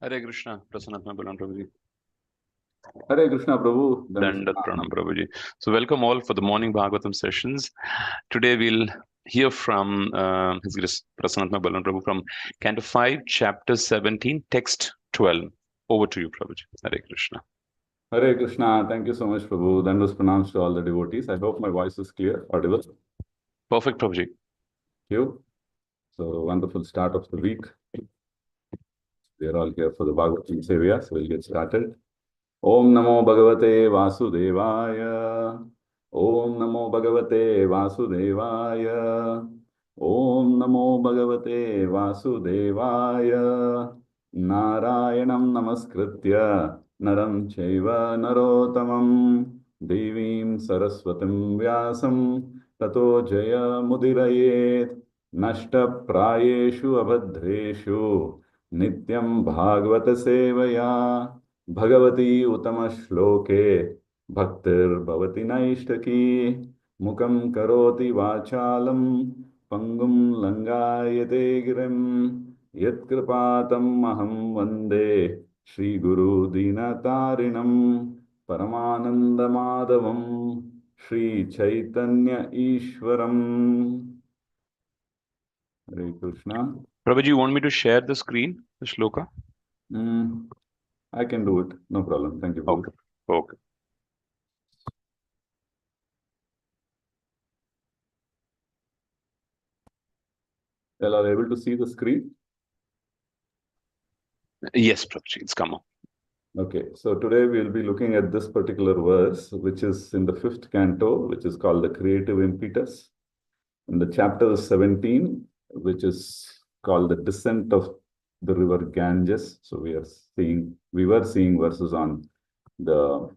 Hare Krishna, Prasannatma, Balaram Prabhuji. Hare Krishna Prabhu. Dandat Pranam Prabhuji. So welcome all for the morning Bhagavatam sessions. Today we'll hear from His Grace Prasannatma Balaram Prabhu from Canto 5, Chapter 17, Text 12. Over to you, Prabhuji. Hare Krishna. Hare Krishna. Thank you so much, Prabhu. Dandas pranams to all the devotees. I hope my voice is clear, audible. Perfect, Prabhuji. Thank you. So wonderful start of the week. We are all here for the Bhagavatam Sevaya, so we'll get started. Om Namo Bhagavate Vasudevaya. Om Namo Bhagavate Vasudevaya. Om Namo Bhagavate Vasudevaya. Narayanam Namaskritya Naram Chaiva Narotamam Devim Saraswatim Vyasam Tato Jaya Mudirayet Nashta Prayeshu Abhadreshu Nityam Bhagavata Sevaya Bhagavati Utama Shloke Bhaktir Bhavati Naishtaki Mukam Karoti Vachalam Pangum Langayate Girim Yat Kripatam Maham Vande Shri Guru Dinatarinam Paramananda Madhavam Shri Chaitanya Ishwaram. Hare Krishna. Prabhuji, you want me to share the screen, the shloka? I can do it. No problem. Thank you, Prabhu. Okay. Okay. Well, are you able to see the screen? Yes, Prabhuji, it's come up. Okay, so today we'll be looking at this particular verse, which is in the 5th canto, which is called the Creative Impetus. In the chapter 17, which is called the Descent of the River Ganges. So we were seeing verses on the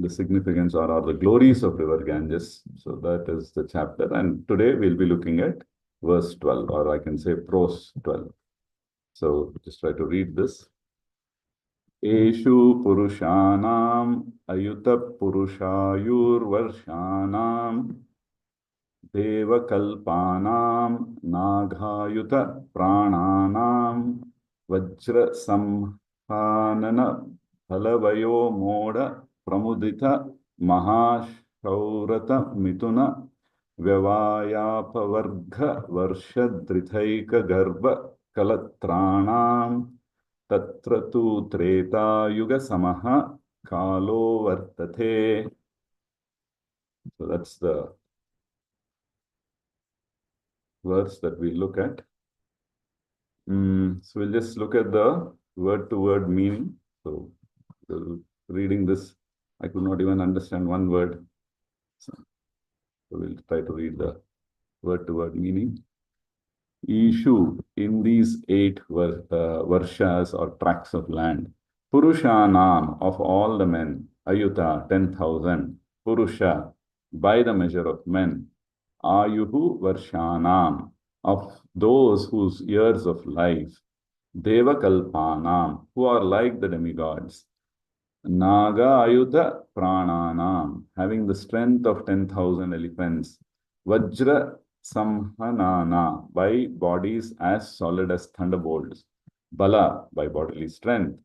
significance or the glories of River Ganges. So that is the chapter. And today we'll be looking at verse 12, or I can say prose 12. So just try to read this. Eshu Purushanam Ayuta Purushayur Varshanam Deva Kalpanam Naghayuta Prananam Vajra Samhanana Phalavayo Moda Pramudita Mahashaurata Mituna Vyavayapavargha Varshadrithaika Garbha Kalatranam Tatra tu Treta Yuga Samaha Kalo Vartate. So that's the verse that we look at. So we'll just look at the word-to-word meaning. So reading this, I could not even understand one word. So we'll try to read the word-to-word meaning. Ishu, in these 8 varshas or tracts of land, Purushanam, of all the men, Ayuta, 10,000, Purusha, by the measure of men, Ayuhu Varshanam, of those whose years of life, Deva Kalpanam, who are like the demigods, Naga Ayuta Prananam, having the strength of 10,000 elephants, Vajra Samhanana, by bodies as solid as thunderbolts, Bala, by bodily strength,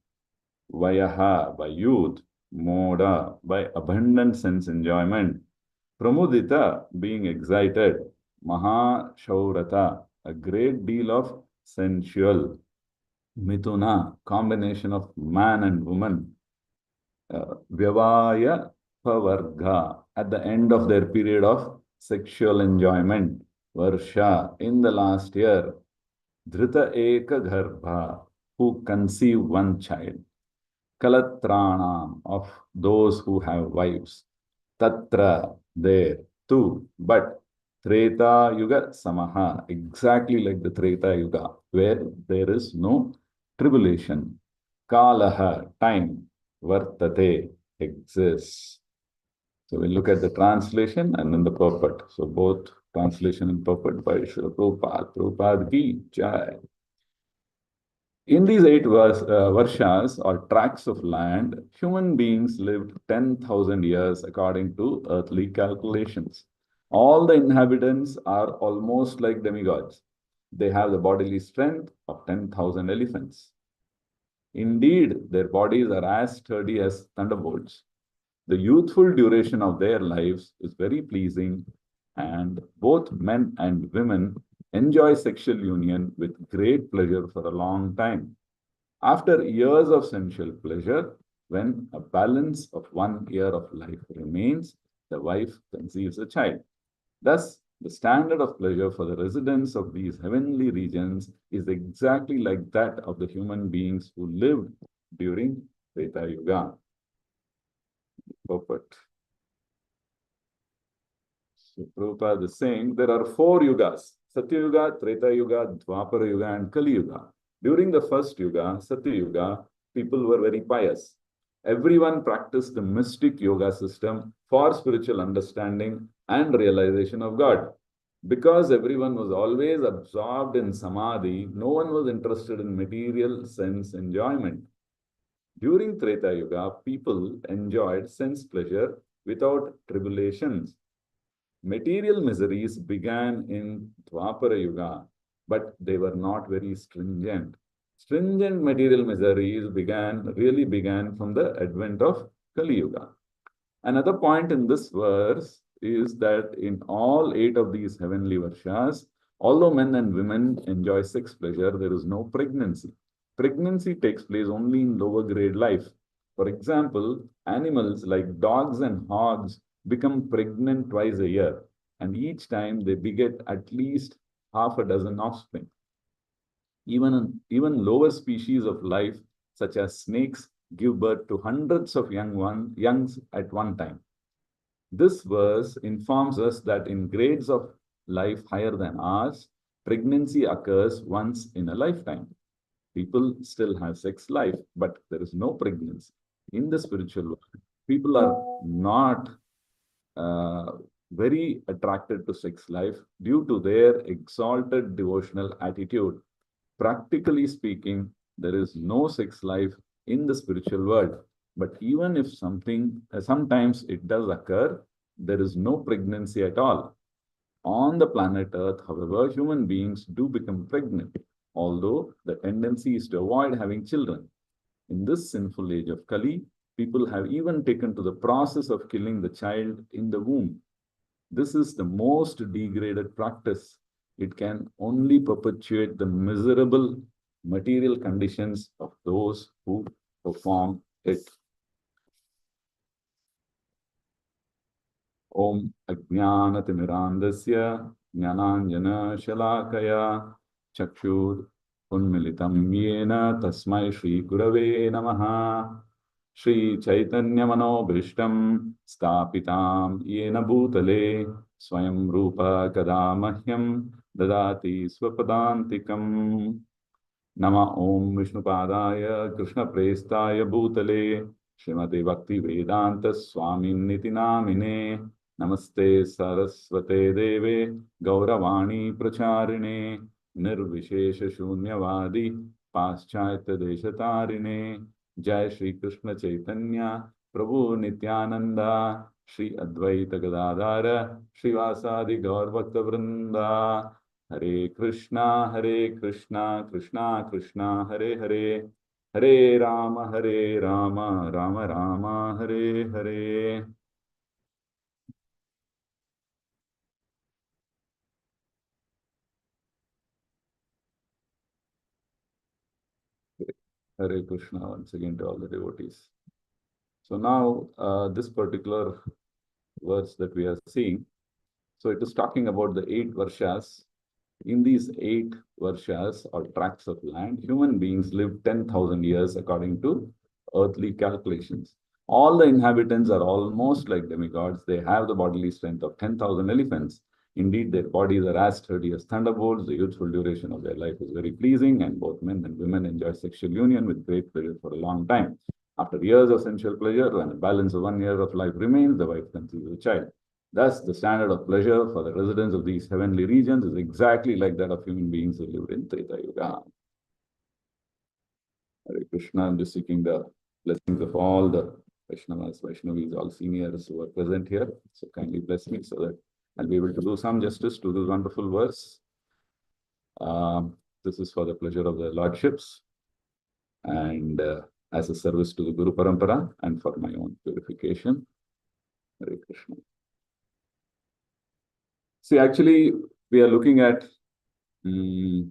Vayaha, by youth, Moda, by abundant sense enjoyment, Pramudita, being excited, Mahashaurata, a great deal of sensual, Mituna, combination of man and woman, Vyavaya Pavarga, at the end of their period of sexual enjoyment, Varsha, in the last year, Dhrita Eka Garbha, who conceive one child, Kalatranam, of those who have wives, Tatra, there, too, but Treta Yuga Samaha, exactly like the Treta Yuga, where there is no tribulation. Kalaha, time, Vartate, exists. So we look at the translation and then the purport. So both translation and purport by Srila Prabhupada. Prabhupada ki jai. In these 8 varshas or tracts of land, human beings lived 10,000 years according to earthly calculations. All the inhabitants are almost like demigods. They have the bodily strength of 10,000 elephants. Indeed, their bodies are as sturdy as thunderbolts. The youthful duration of their lives is very pleasing, and both men and women enjoy sexual union with great pleasure for a long time. After years of sensual pleasure, when a balance of 1 year of life remains, the wife conceives a child. Thus, the standard of pleasure for the residents of these heavenly regions is exactly like that of the human beings who lived during Treta Yuga. Perfect. So Prabhupada is saying there are 4 yugas: Satya Yuga, Treta Yuga, Dwapara Yuga, and Kali Yuga. During the first yuga, Satya Yuga, people were very pious. Everyone practiced the mystic yoga system for spiritual understanding and realization of God. Because everyone was always absorbed in samadhi, no one was interested in material sense enjoyment. During Treta Yuga, people enjoyed sense pleasure without tribulations. Material miseries began in Dwapara Yuga, but they were not very stringent. Stringent material miseries really began from the advent of Kali Yuga. Another point in this verse is that in all 8 of these heavenly varshas, although men and women enjoy sex pleasure, there is no pregnancy. Pregnancy takes place only in lower grade life. For example, animals like dogs and hogs become pregnant twice a year, and each time they beget at least half a dozen offspring. Even lower species of life, such as snakes, give birth to hundreds of youngs at one time. This verse informs us that in grades of life higher than ours, pregnancy occurs once in a lifetime. People still have sex life, but there is no pregnancy. In the spiritual world, people are not uh, very attracted to sex life due to their exalted devotional attitude. Practically speaking, there is no sex life in the spiritual world. But even if sometimes it does occur, there is no pregnancy at all. On the planet Earth, however, human beings do become pregnant, although the tendency is to avoid having children. In this sinful age of Kali, people have even taken to the process of killing the child in the womb. This is the most degraded practice. It can only perpetuate the miserable material conditions of those who perform it. Om Ajnanatimirandasya Jnananjana Shalakaya Chakshur Unmilitam Yena Tasmai Shri Gurave Namaha Shri Chaitanya Manobhishtam Stapitam Yena Bhutale Swayam Rupa Kadamahyam Dadati Swapadantikam Nama Om Vishnupadaya Krishna Prestaya Bhutale Srimati Bhakti Vedanta Swami Niti Namine Namaste Saraswate Deve Gauravani Pracharine Nirvishesha Shunyavadi Paschayata Deshatarine Jai Shri Krishna Chaitanya Prabhu Nityananda Shri Advaita Gadadara Shri Vasadi Gaur Bhakta Vrinda Hare Krishna, Krishna Krishna, Hare Hare, Hare Rama, Rama Rama, Hare Hare. Hare Krishna once again to all the devotees. So now this particular verse that we are seeing, so it is talking about the 8 varshas. In these 8 varshas or tracts of land, human beings live 10,000 years according to earthly calculations. All the inhabitants are almost like demigods. They have the bodily strength of 10,000 elephants. Indeed, their bodies are as sturdy as thunderbolts. The youthful duration of their life is very pleasing, and both men and women enjoy sexual union with great pleasure for a long time. After years of sensual pleasure, when a balance of 1 year of life remains, the wife conceives a child. Thus, the standard of pleasure for the residents of these heavenly regions is exactly like that of human beings who lived in Treta Yuga. Hare Krishna, I'm just seeking the blessings of all the Vaishnavas, Vaishnavis, all seniors who are present here. So kindly bless me so that I'll be able to do some justice to this wonderful verse. This is for the pleasure of the lordships. and as a service to the Guru Parampara and for my own purification. Hare Krishna. See, actually, we are looking at the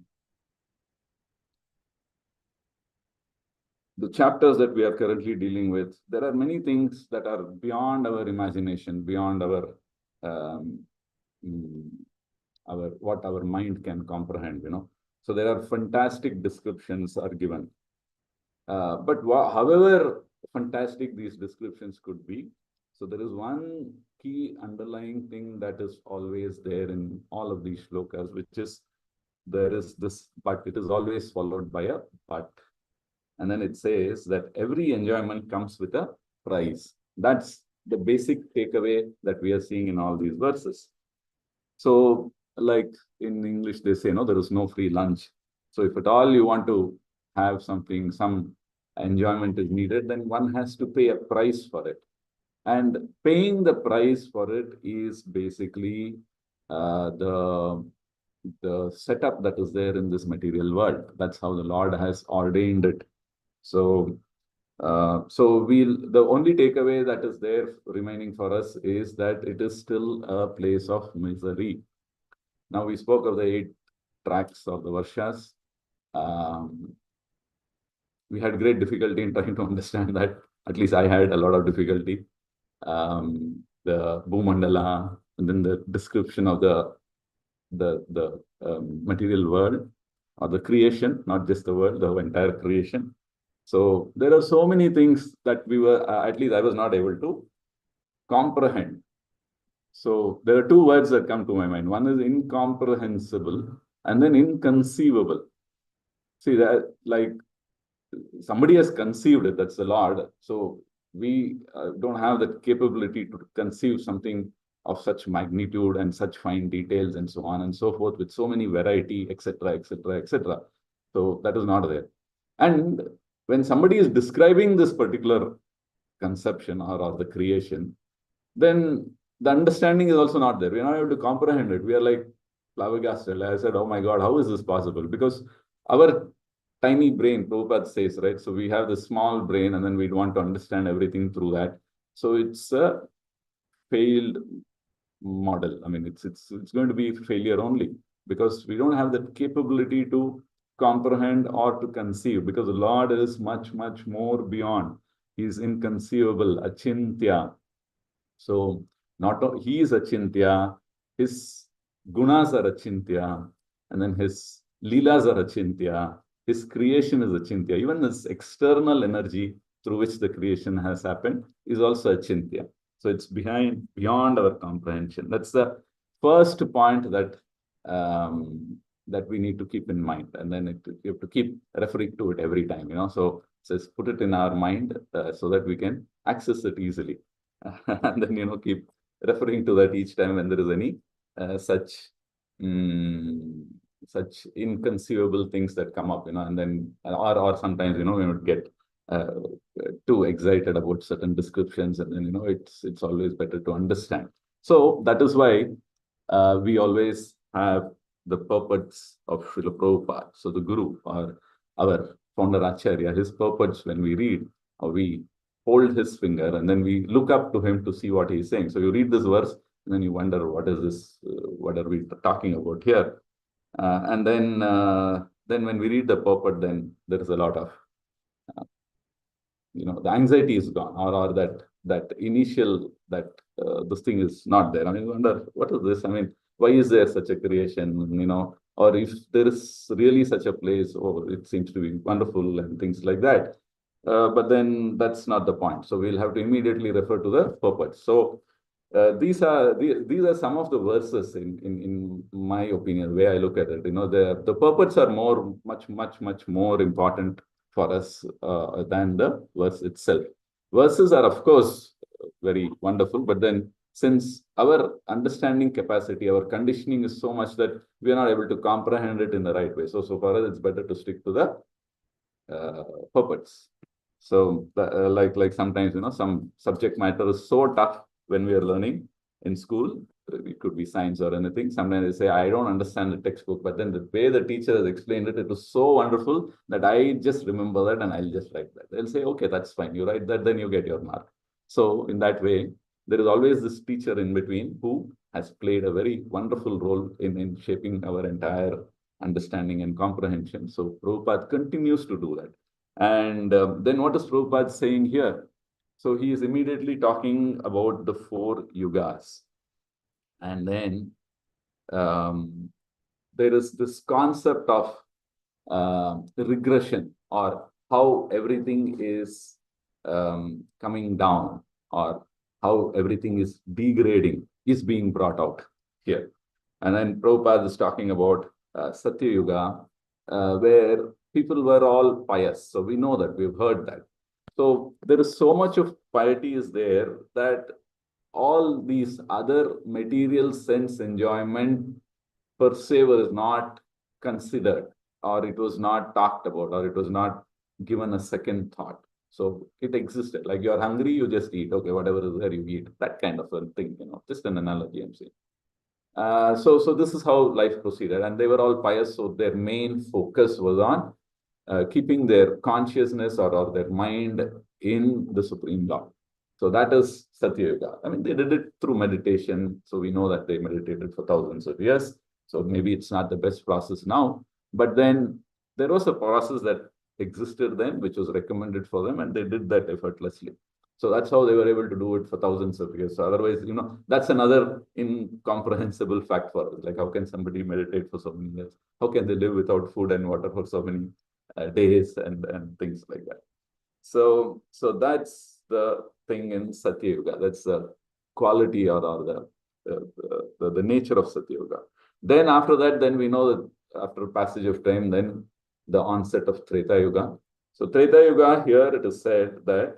chapters that we are currently dealing with. There are many things that are beyond our imagination, beyond um, mm, our what our mind can comprehend. So there are fantastic descriptions are given. But however fantastic these descriptions could be, so there is one key underlying thing that is always there in all of these shlokas, which is there is this but. It is always followed by a but. And then it says that every enjoyment comes with a price. That's the basic takeaway that we are seeing in all these verses. So, like in English, they say, no, there is no free lunch. So if at all you want to have something, some enjoyment is needed, then one has to pay a price for it. And paying the price for it is basically the setup that is there in this material world. That's how the Lord has ordained it. So the only takeaway that is there remaining for us is that it is still a place of misery. Now we spoke of the 8 tracks of the Varshas. We had great difficulty in trying to understand that. At least I had a lot of difficulty. The Bhumandala, and then the description of the material world or the creation, not just the world, the entire creation. So there are so many things that we were, at least I was not able to comprehend. So there are 2 words that come to my mind. One is incomprehensible and then inconceivable. See that, like, somebody has conceived it, that's the Lord. So we don't have the capability to conceive something of such magnitude and such fine details and so on and so forth with so many variety, etc., etc., etc. So that is not there. And when somebody is describing this particular conception or the creation, then the understanding is also not there. We're not able to comprehend it. We are like flabbergasted. I said, oh my God, how is this possible? Because our tiny brain, Prabhupada says, right? So we have this small brain and then we'd want to understand everything through that. So it's a failed model. I mean, it's going to be failure only because we don't have the capability to comprehend or to conceive, because the Lord is much, much more beyond. He is inconceivable, achintya. So he is achintya, his gunas are achintya, and then his leelas are achintya, his creation is achintya. Even this external energy through which the creation has happened is also achintya. So it's beyond our comprehension. That's the first point that we need to keep in mind, and then you have to keep referring to it every time. So it says put it in our mind so that we can access it easily. And then keep referring to that each time when there is any such inconceivable things that come up, and then or sometimes we would get too excited about certain descriptions, and then it's always better to understand. So that is why we always have the purports of Srila Prabhupada. So the Guru or our founder Acharya, his purports, when we read, or we hold his finger and then we look up to him to see what he is saying. So you read this verse and then you wonder, what is this? What are we talking about here? And then when we read the purport, then there is a lot of the anxiety is gone, or that initial this thing is not there. I mean, you wonder, what is this? I mean, why is there such a creation? Or if there is really such a place, it seems to be wonderful and things like that. But then that's not the point. So we'll have to immediately refer to the purpose. So these are some of the verses in my opinion, the way I look at it. The purports are much more important for us than the verse itself. Verses are, of course, very wonderful, but then since our understanding capacity, our conditioning is so much that we are not able to comprehend it in the right way. So far as it's better to stick to the purports. So like sometimes some subject matter is so tough when we are learning in school it could be science or anything. Sometimes they say, I don't understand the textbook, but then the way the teacher has explained it, it was so wonderful that I just remember that and I'll just write that. They'll say, okay, that's fine. You write that, then you get your mark. So in that way, there is always this teacher in between who has played a very wonderful role in shaping our entire understanding and comprehension. So Prabhupada continues to do that. And then what is Prabhupada saying here? So he is immediately talking about the 4 yugas. And then there is this concept of regression, or how everything is coming down, or how everything is degrading, is being brought out here. And then Prabhupada is talking about Satya Yuga, where people were all pious. So we know that, we've heard that. So there is so much of piety is there that all these other material sense enjoyment per se was not considered, or it was not talked about, or it was not given a second thought. So it existed. Like you're hungry, you just eat. Okay, whatever is there, you eat. That kind of a thing, just an analogy I'm saying. So this is how life proceeded. And they were all pious, so their main focus was on keeping their consciousness or their mind in the Supreme Lord. So that is Satya Yuga. I mean, they did it through meditation. So we know that they meditated for thousands of years. So maybe it's not the best process now, but then there was a process that existed then, which was recommended for them, and they did that effortlessly. So that's how they were able to do it for thousands of years. So otherwise, that's another incomprehensible fact for us. Like, how can somebody meditate for so many years? How can they live without food and water for so many days and things like that? So that's the thing in Satya Yuga. That's the quality or the nature of Satya Yuga. Then after that, then we know that after passage of time, then the onset of Treta Yuga. So Treta Yuga, here it is said that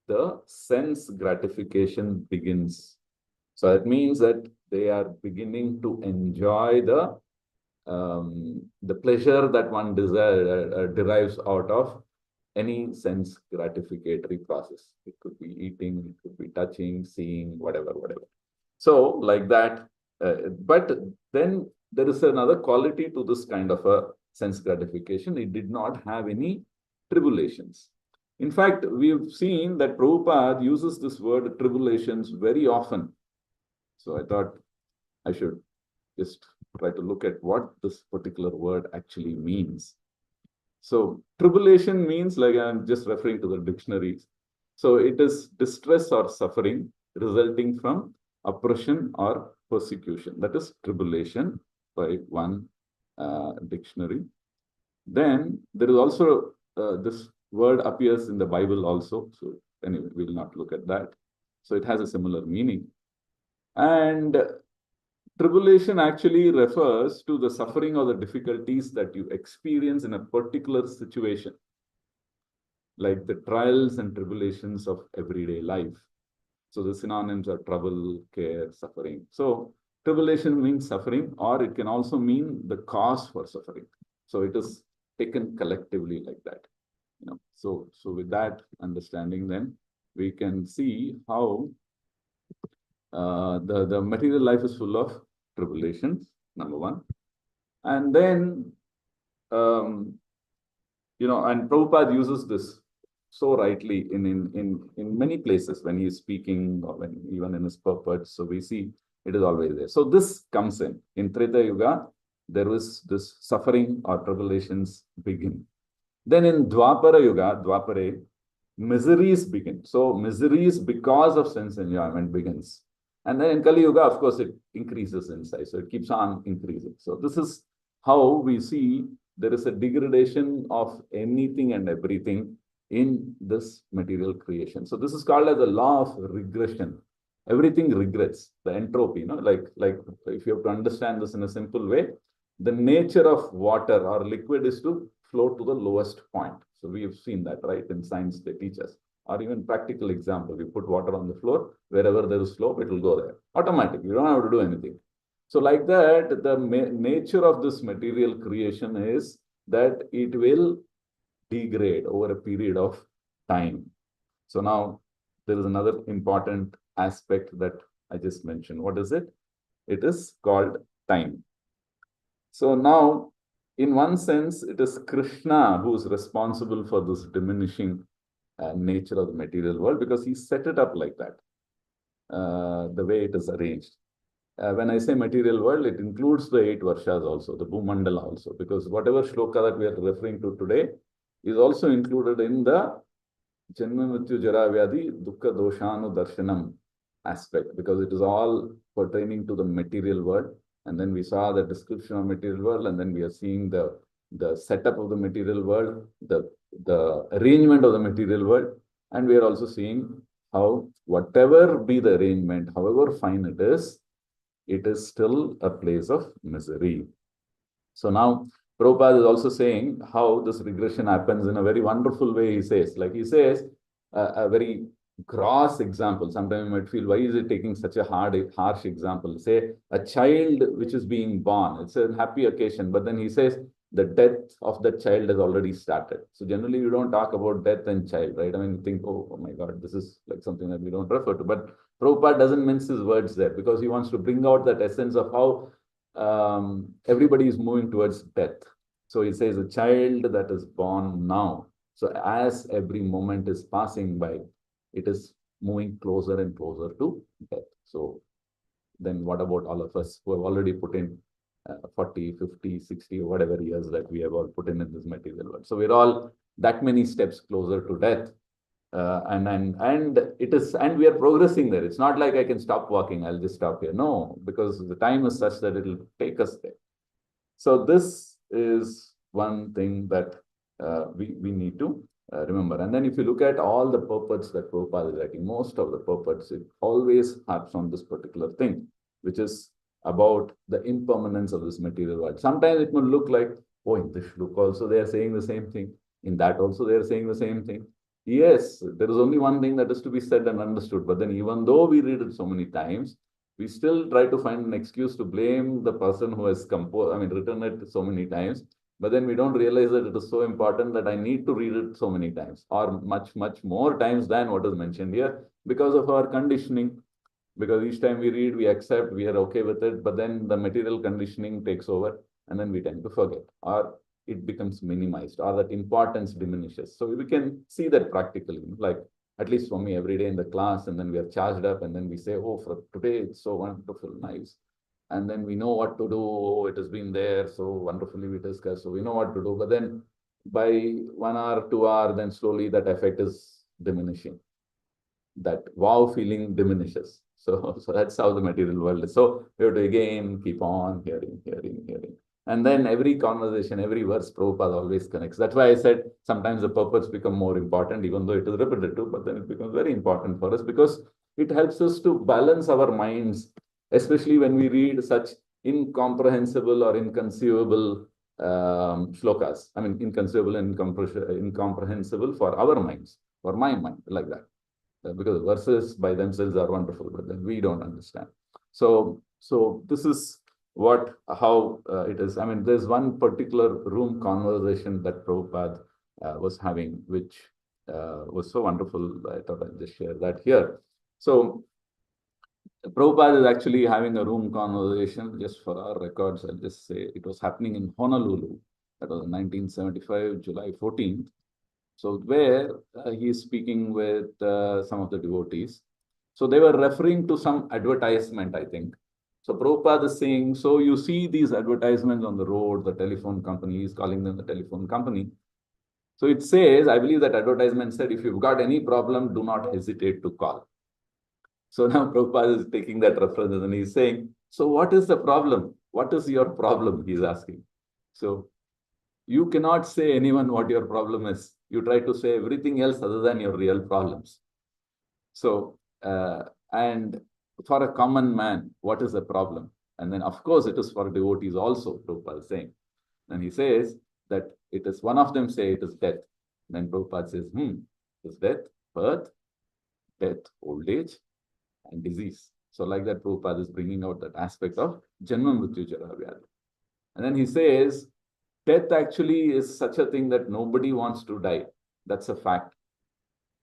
the sense gratification begins. So it means that they are beginning to enjoy the pleasure that one derives out of any sense gratificatory process. It could be eating, it could be touching, seeing, whatever. So like that, but then there is another quality to this kind of a sense gratification. It did not have any tribulations. In fact, we've seen that Prabhupada uses this word tribulations very often. So I thought I should just try to look at what this particular word actually means. So tribulation means, like I'm just referring to the dictionaries. So it is distress or suffering resulting from oppression or persecution. That is tribulation by one dictionary. Then there is also this word appears in the Bible also. So anyway, we'll not look at that. So it has a similar meaning. And tribulation actually refers to the suffering or the difficulties that you experience in a particular situation, like the trials and tribulations of everyday life. So the synonyms are trouble, care, suffering. So tribulation means suffering, or it can also mean the cause for suffering. So it is taken collectively like that. So with that understanding, then we can see how the material life is full of tribulations, number one. And then, and Prabhupada uses this so rightly in many places when he is speaking, or when even in his purports. So we see it is always there. So this comes in Treta Yuga, there was this suffering or tribulations begin. Then in Dwapara Yuga, Dwapare, miseries begin. So miseries because of sense enjoyment begins. And then in Kali Yuga, of course, it increases in size. So it keeps on increasing. So this is how we see there is a degradation of anything and everything in this material creation. So this is called as the law of regression. Everything regrets, the entropy, like if you have to understand this in a simple way, the nature of water or liquid is to flow to the lowest point. So we have seen that, right? In science, they teach us. Or even practical example, you put water on the floor, wherever there is slope, it will go there. Automatically, you don't have to do anything. So like that, the nature of this material creation is that it will degrade over a period of time. So now there is another important aspect that I just mentioned. What is it? it is called time. So now, in one sense, it is Krishna who is responsible for this diminishing nature of the material world, because he set it up like that, the way it is arranged. When I say material world, it includes the 8 Varshas also, the Bhumandala also, because whatever shloka that we are referring to today is also included in the Janma Mrityu Jara Vyadhi Dukkha Doshanu Darshanam aspect, because it is all pertaining to the material world. And then we saw the description of material world, and then we are seeing the setup of the material world, the arrangement of the material world, and we are also seeing how whatever be the arrangement, however fine it is still a place of misery. So now Prabhupada is also saying how this regression happens in a very wonderful way. He says a very gross example. Sometimes you might feel, why is it taking such a harsh example? Say a child which is being born, it's a happy occasion, but then he says the death of the child has already started. So generally you don't talk about death and child, right? I mean, you think, oh my God, this is like something that we don't refer to. But Prabhupada doesn't mince his words there, because he wants to bring out that essence of how everybody is moving towards death. So he says a child that is born now. So as every moment is passing by, it is moving closer and closer to death. So then what about all of us who have already put in 40, 50, 60, or whatever years that we have all put in this material world? So we're all that many steps closer to death. And it is, and we are progressing there. It's not like I can stop walking, I'll just stop here. No, because the time is such that it'll take us there. So this is one thing that we need to remember. And then if you look at all the purports that Prabhupada is writing, most of the purports, it always harps on this particular thing, which is about the impermanence of this material world. Sometimes it will look like, oh, in this look also they are saying the same thing. In that also they are saying the same thing. Yes, there is only one thing that is to be said and understood. But then even though we read it so many times, we still try to find an excuse to blame the person who has written it so many times. But then we don't realize that it is so important that I need to read it so many times, or much, much more times than what is mentioned here, because of our conditioning. Because each time we read, we accept, we are okay with it, but then the material conditioning takes over, and then we tend to forget, or it becomes minimized, or that importance diminishes. So we can see that practically, like at least for me, every day in the class, and then we are charged up, and then we say, oh, for today, it's so wonderful, nice. And then we know what to do. Oh, it has been there, so wonderfully we discuss, so we know what to do. But then by 1 hour, 2 hour, then slowly that effect is diminishing. That wow feeling diminishes. So that's how the material world is. So we have to again keep on hearing. And then every conversation, every verse, Prabhupada always connects. That's why I said sometimes the purpose become more important, even though it is repetitive, but then it becomes very important for us, because it helps us to balance our minds, especially when we read such incomprehensible or inconceivable shlokas. I mean, inconceivable and incomprehensible for our minds, for my mind, like that. Because verses by themselves are wonderful, but then we don't understand. So this is how it is. I mean, there's one particular room conversation that Prabhupada was having, which was so wonderful. I thought I'd just share that here. So Prabhupada is actually having a room conversation, just for our records. I'll just say it was happening in Honolulu. That was 1975, July 14th. So where he is speaking with some of the devotees. So they were referring to some advertisement, I think. So Prabhupada is saying, so you see these advertisements on the road, the telephone company, is calling them the telephone company. So it says, I believe that advertisement said, if you've got any problem, do not hesitate to call. So now Prabhupada is taking that reference and he's saying, so what is the problem? What is your problem? He's asking. So you cannot say anyone what your problem is. You try to say everything else other than your real problems. So, and for a common man, what is the problem? And then, of course, it is for devotees also, Prabhupada is saying. And he says that it is, one of them say it is death. Then Prabhupada says, it is death, birth, death, old age, and disease. So like that, Prabhupada is bringing out that aspect of Janma Mrityu Jara Vyadhi. And then he says, death actually is such a thing that nobody wants to die. That's a fact.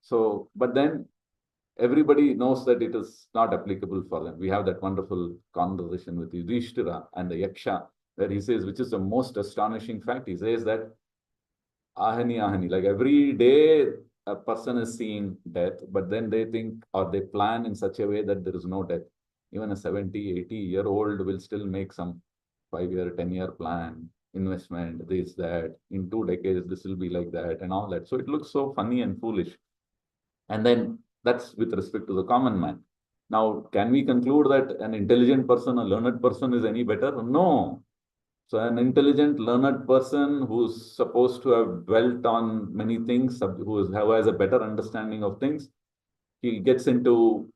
So, but then everybody knows that it is not applicable for them. We have that wonderful conversation with Yudhishthira and the Yaksha, where he says, which is the most astonishing fact, he says that ahani, ahani, like every day a person is seeing death, but then they think or they plan in such a way that there is no death. Even a 70, 80-year-old will still make some 5-year, 10-year plan, investment, this, that, in 2 decades, this will be like that and all that. So it looks so funny and foolish. And then that's with respect to the common man. Now, can we conclude that an intelligent person, a learned person is any better? No. So an intelligent, learned person who's supposed to have dwelt on many things, who has a better understanding of things, he gets into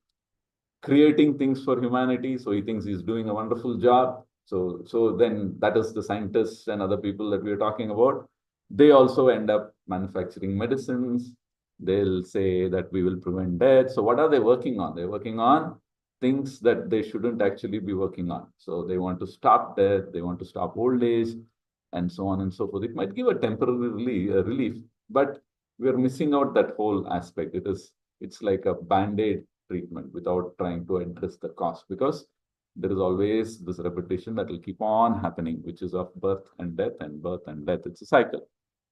creating things for humanity. So he thinks he's doing a wonderful job. So then that is the scientists and other people that we are talking about. They also end up manufacturing medicines. They'll say that we will prevent death. So what are they working on? They're working on things that they shouldn't actually be working on. So they want to stop death, they want to stop old age, and so on and so forth. It might give a temporary relief, but we're missing out that whole aspect. It's like a band-aid treatment without trying to address the cause, because there is always this repetition that will keep on happening, which is of birth and death and birth and death. It's a cycle.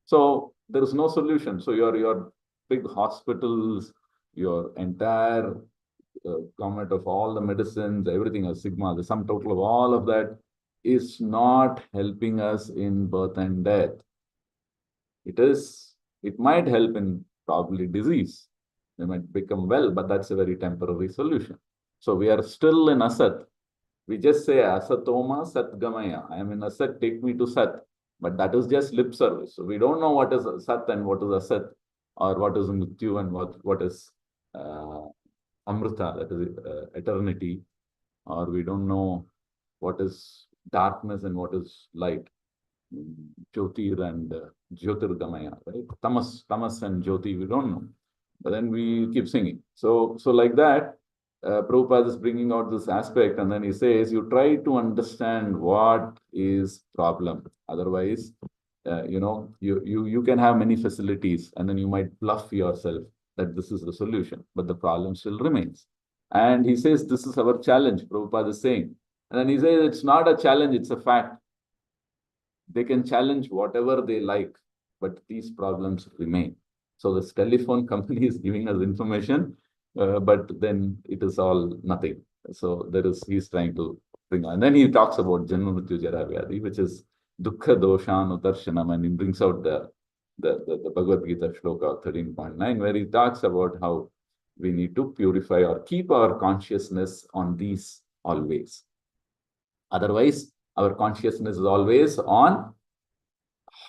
So there is no solution. So your big hospitals, your entire government of all the medicines, everything, a sigma, the sum total of all of that is not helping us in birth and death. It might help in probably disease. They might become well, but that's a very temporary solution. So we are still in asat. We just say asatoma satgamaya. I am in asat, take me to sat. But that is just lip service. So we don't know what is sat and what is asat, or what is mrityu and what is amrita, that is eternity, or we don't know what is darkness and what is light. Jyotir and Jyotirgamaya, right? Tamas and Jyoti, we don't know. But then we keep singing. So like that, Prabhupada is bringing out this aspect, and then he says, you try to understand what is problem. Otherwise, you can have many facilities, and then you might bluff yourself that this is the solution, but the problem still remains. And he says, this is our challenge, Prabhupada is saying. And then he says, it's not a challenge, it's a fact. They can challenge whatever they like, but these problems remain. So this telephone company is giving us information, but then it is all nothing. So he's trying to bring on. And then he talks about Janma Mrityu Jara Vyadi, which is Dukkha Doshan Udarshanam, and he brings out the Bhagavad Gita shloka 13.9, where he talks about how we need to purify or keep our consciousness on these always. Otherwise, our consciousness is always on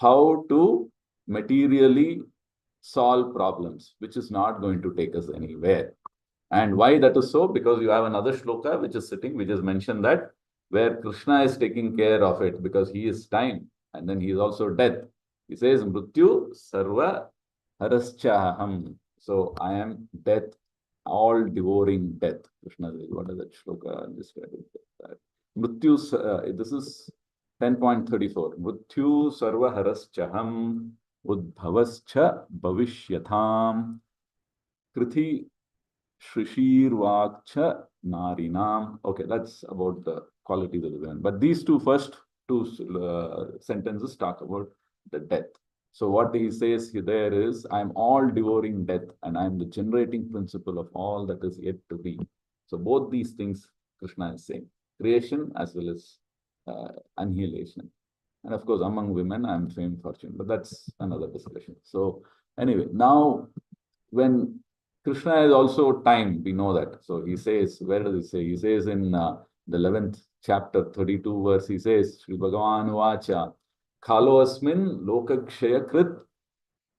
how to materially solve problems, which is not going to take us anywhere. And why that is so? Because you have another shloka which is sitting, which is mentioned that where Krishna is taking care of it, because he is time and then he is also death. He says, Mrityu Sarva Haraschaham. So I am death, all devouring death. Krishna says, what is that shloka? I'm just reading that. Mrityu, this is 10.34. Mrityu Sarva Haraschaham Udbhavascha Bhavishyatham Krithi Shrishirvakcha Narinam. Okay, that's about the qualities of the women. But these first two sentences talk about the death. So what he says there is, I am all devouring death, and I am the generating principle of all that is yet to be. So both these things Krishna is saying, creation as well as annihilation. And of course, among women, I am fame, fortune, but that's another discussion. So anyway, now when Krishna is also time, we know that. So he says, where does he say? He says in the 11th chapter, 32 verse, he says, Shri Bhagavan Vacha, Khalo asmin lokakshaya krit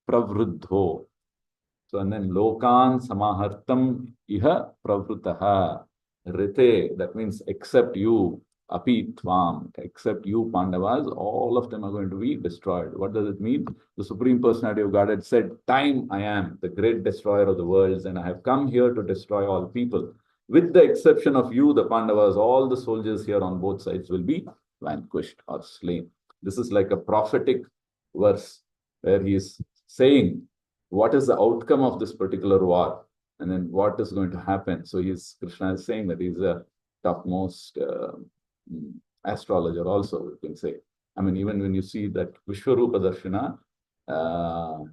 pravruddho. So, and then Lokan Samahartam Iha Pravrutaha Rite, that means except you, Api Tvam, except you Pandavas, all of them are going to be destroyed. What does it mean? The Supreme Personality of Godhead said, time I am, the great destroyer of the worlds, and I have come here to destroy all people. With the exception of you, the Pandavas, all the soldiers here on both sides will be vanquished or slain. This is like a prophetic verse where he is saying, what is the outcome of this particular war? and then what is going to happen. So Krishna is saying that he's a topmost astrologer also, you can say. I mean, even when you see that Vishwarupa Darshana,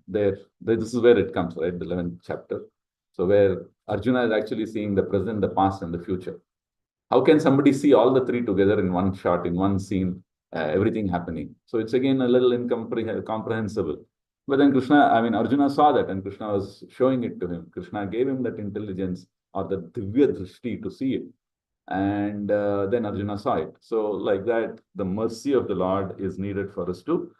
this is where it comes, right? The 11th chapter. So where Arjuna is actually seeing the present, the past, and the future. How can somebody see all the three together in one shot, in one scene, everything happening? So it's again a little incomprehensible. But then Arjuna saw that and Krishna was showing it to him. Krishna gave him that intelligence or the divya drishti to see it. And then Arjuna saw it. So like that, the mercy of the Lord is needed for us to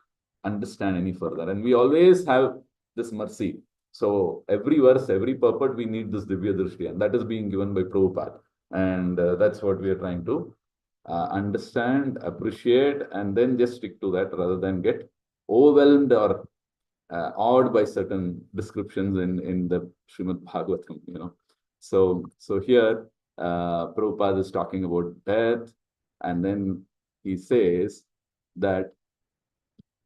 understand any further. And we always have this mercy. So every verse, every purport, we need this divya drishti, and that is being given by Prabhupada. And that's what we are trying to understand, appreciate, and then just stick to that rather than get overwhelmed or awed by certain descriptions in the Srimad Bhagavatam, So here, Prabhupada is talking about death, and then he says that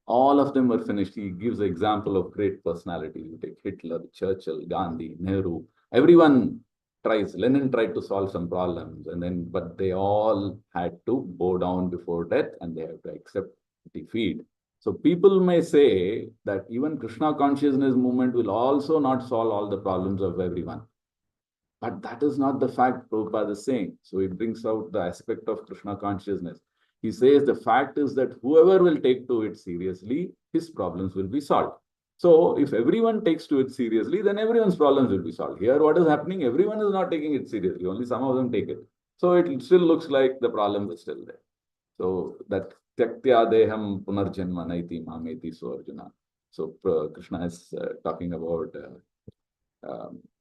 all of them were finished. He gives an example of great personalities. You take Hitler, Churchill, Gandhi, Nehru. Everyone tries. Lenin tried to solve some problems, but they all had to bow down before death, and they have to accept defeat. So people may say that even Krishna consciousness movement will also not solve all the problems of everyone. But that is not the fact Prabhupada is saying. So it brings out the aspect of Krishna consciousness. He says the fact is that whoever will take to it seriously, his problems will be solved. So if everyone takes to it seriously, then everyone's problems will be solved. Here, what is happening? Everyone is not taking it seriously. Only some of them take it. So it still looks like the problem is still there. So that Tyaktya Deham Punarjanma Naiti Mameti So Arjuna. So Krishna is talking about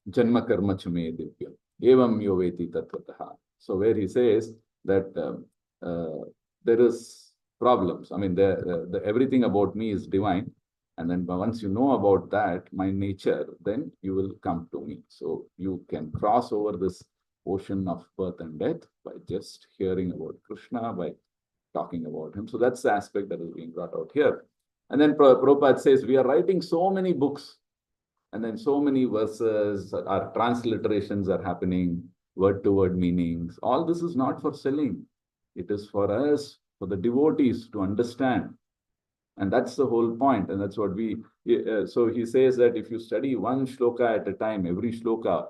Janma Karma Chume Divya. Evam Yoveti Tatvataha. So where he says that there is problems. I mean, everything about me is divine. And then once you know about that, my nature, then you will come to me. So you can cross over this ocean of birth and death by just hearing about Krishna, by talking about him. So that's the aspect that is being brought out here. And then Prabhupada says, we are writing so many books, and then so many verses, our transliterations are happening, word-to-word meanings. All this is not for selling. It is for us, for the devotees to understand. And that's the whole point. And that's what so he says that if you study one shloka at a time, every shloka,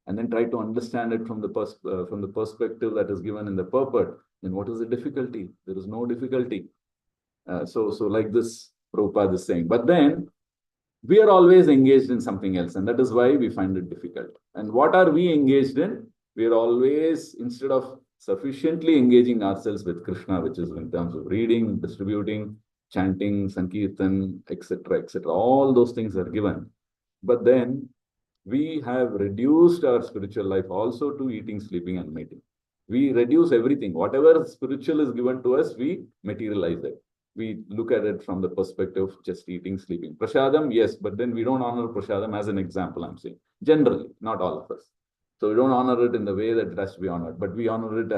and then try to understand it from the perspective that is given in the purport, then what is the difficulty? There is no difficulty. So like this, Prabhupada is saying. But then, we are always engaged in something else, and that is why we find it difficult. And what are we engaged in? We are always, instead of sufficiently engaging ourselves with Krishna, which is in terms of reading, distributing, chanting, sankirtan, etc., etc., all those things are given. But then we have reduced our spiritual life also to eating, sleeping, and mating. We reduce everything. Whatever spiritual is given to us, we materialize it. We look at it from the perspective of just eating, sleeping. Prasadam, yes, but then we don't honor Prasadam as an example, I'm saying. Generally, not all of us. So we don't honor it in the way that it has to be honored, but we honor it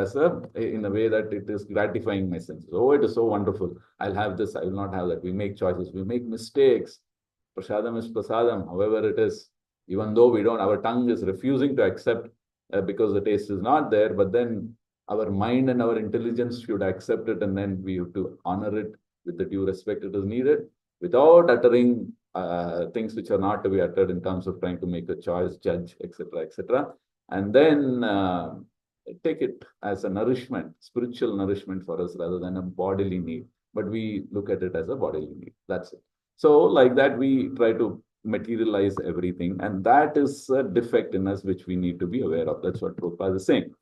in a way that it is gratifying my senses. Oh, it is so wonderful. I'll have this, I will not have that. We make choices, we make mistakes. Prasadam is prasadam, however it is. Even though our tongue is refusing to accept because the taste is not there, but then our mind and our intelligence should accept it, and then we have to honor it with the due respect it is needed, without uttering things which are not to be uttered in terms of trying to make a choice, judge, etc., etc. And then take it as a nourishment, spiritual nourishment for us rather than a bodily need. But we look at it as a bodily need. That's it. So like that, we try to materialize everything, and that is a defect in us which we need to be aware of. That's what Prabhupada is saying.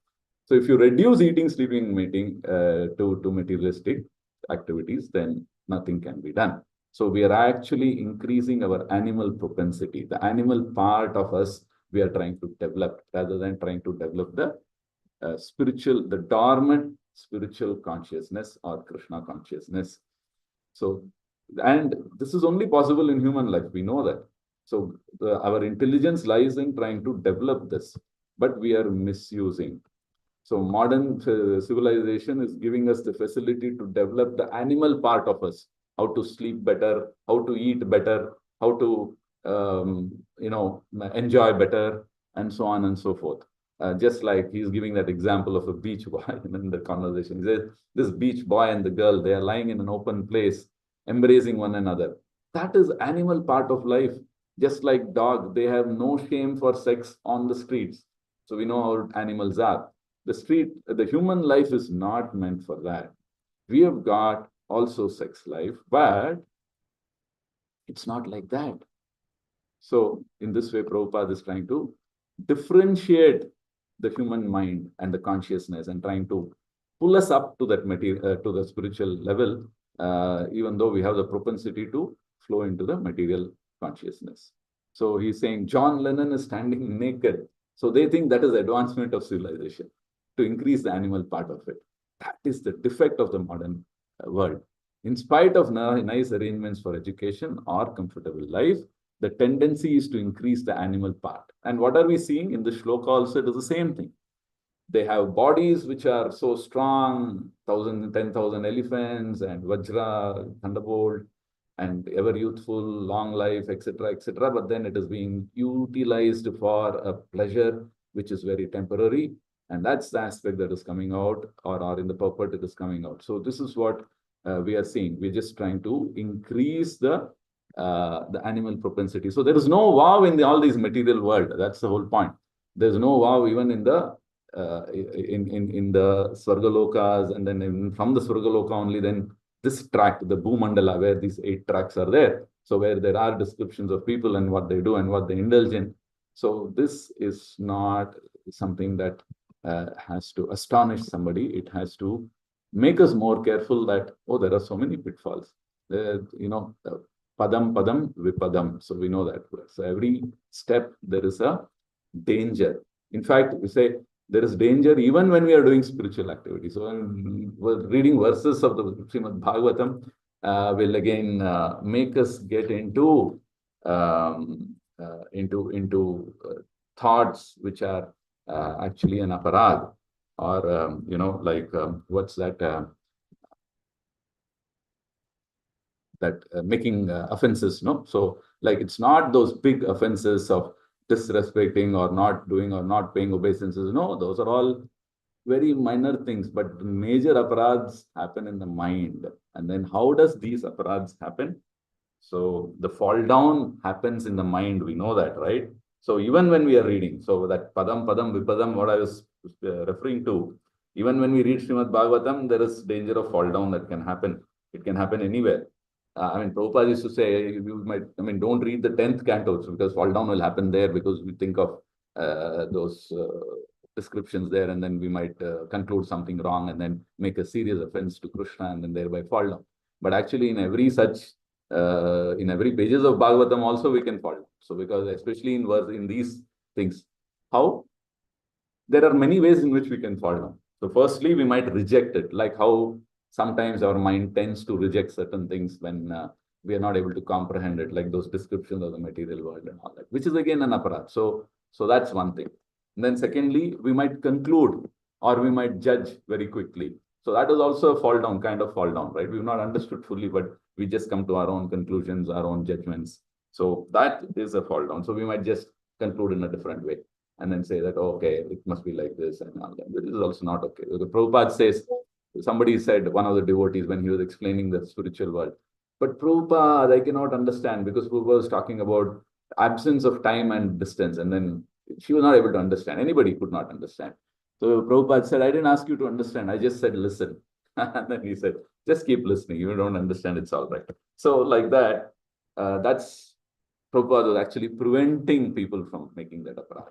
So if you reduce eating, sleeping, mating to materialistic activities, then nothing can be done. So we are actually increasing our animal propensity. The animal part of us, we are trying to develop rather than trying to develop the the dormant spiritual consciousness or Krishna consciousness. So, and this is only possible in human life. We know that. So our intelligence lies in trying to develop this, but we are misusing. So modern civilization is giving us the facility to develop the animal part of us, how to sleep better, how to eat better, how to enjoy better, and so on and so forth. Just like he's giving that example of a beach boy in the conversation. He says, this beach boy and the girl, they are lying in an open place, embracing one another. That is animal part of life. Just like dog, they have no shame for sex on the streets. So we know how animals are. The human life is not meant for that. We have got also sex life, but it's not like that. So in this way, Prabhupada is trying to differentiate the human mind and the consciousness and trying to pull us up to that material, to the spiritual level, even though we have the propensity to flow into the material consciousness. So he's saying John Lennon is standing naked. So they think that is advancement of civilization, to increase the animal part of it. That is the defect of the modern world. In spite of nice arrangements for education or comfortable life, the tendency is to increase the animal part. And what are we seeing in the shloka also? It is the same thing. They have bodies which are so strong, 10,000 elephants and Vajra, Thunderbolt, and ever youthful, long life, etc., etc. But then it is being utilized for a pleasure which is very temporary. And that's the aspect that is coming out, or in the purport it is coming out. So this is what we are seeing. We're just trying to increase the animal propensity. So there is no wow in all these material world. That's the whole point. There's no wow even in the in the Swargalokas, and then from the Swargaloka only, then this tract, the Bhumandala, where these 8 tracts are there. So where there are descriptions of people and what they do and what they indulge in. So this is not something that has to astonish somebody. It has to make us more careful that, oh, there are so many pitfalls. Padam, padam, vipadam. So we know that. So every step, there is a danger. In fact, we say there is danger even when we are doing spiritual activity. So we're reading verses of the Srimad Bhagavatam will again make us get into thoughts which are actually an aparad, or what's that? Making offenses, no? So like it's not those big offenses of disrespecting or not doing or not paying obeisances. No, those are all very minor things, but major aparads happen in the mind. And then how does these aparads happen? So the fall down happens in the mind. We know that, right? So even when we are reading, so that padam, padam, vipadam, what I was referring to, even when we read Srimad Bhagavatam, there is danger of fall down that can happen. It can happen anywhere. Prabhupada used to say, you might, don't read the 10th canto because fall down will happen there, because we think of those descriptions there, and then we might conclude something wrong and then make a serious offense to Krishna and then thereby fall down. But actually, in every pages of Bhagavatam also we can fall down. So because especially in these things, how? There are many ways in which we can fall down. So firstly, we might reject it, like how sometimes our mind tends to reject certain things when we are not able to comprehend it, like those descriptions of the material world and all that, which is again an aparat. So that's one thing. And then secondly, we might conclude or we might judge very quickly. So that is also a kind of fall down, right? We've not understood fully, but we just come to our own conclusions, our own judgments. So that is a fall down. So we might just conclude in a different way and then say that, oh, okay, it must be like this and all that. This is also not okay. The Prabhupada says, somebody said, one of the devotees, when he was explaining the spiritual world, but Prabhupada, I cannot understand, because Prabhupada was talking about absence of time and distance, and then she was not able to understand. Anybody could not understand. So Prabhupada said, I didn't ask you to understand. I just said, listen. And then he said, just keep listening. You don't understand, it's all right. So like that, that's Prabhupada was actually preventing people from making that aparat.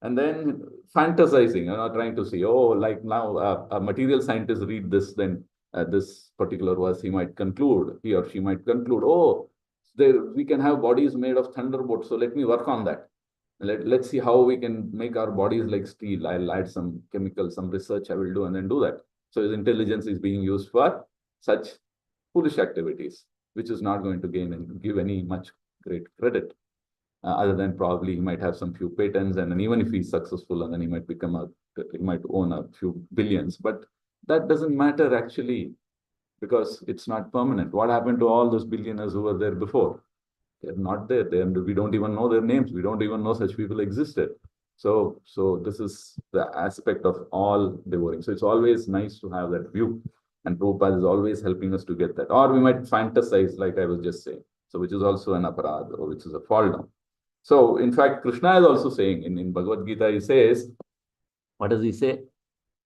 And then fantasizing, trying to see, oh, like now a material scientist read this, then this particular verse, he or she might conclude, oh, we can have bodies made of thunderbolts. So let me work on that. Let's see how we can make our bodies like steel. I'll add some chemicals, some research I will do, and then do that. So his intelligence is being used for such foolish activities, which is not going to gain and give any much great credit. Other than probably he might have some few patents, and then even if he's successful, and then he might own a few billions. But that doesn't matter actually, because it's not permanent. What happened to all those billionaires who were there before? They're not there. We don't even know their names. We don't even know such people existed. So this is the aspect of all devouring. So it's always nice to have that view. And Prabhupada is always helping us to get that. Or we might fantasize, like I was just saying. So which is also an aparad, or which is a fall down. So in fact, Krishna is also saying in Bhagavad Gita, he says, what does he say?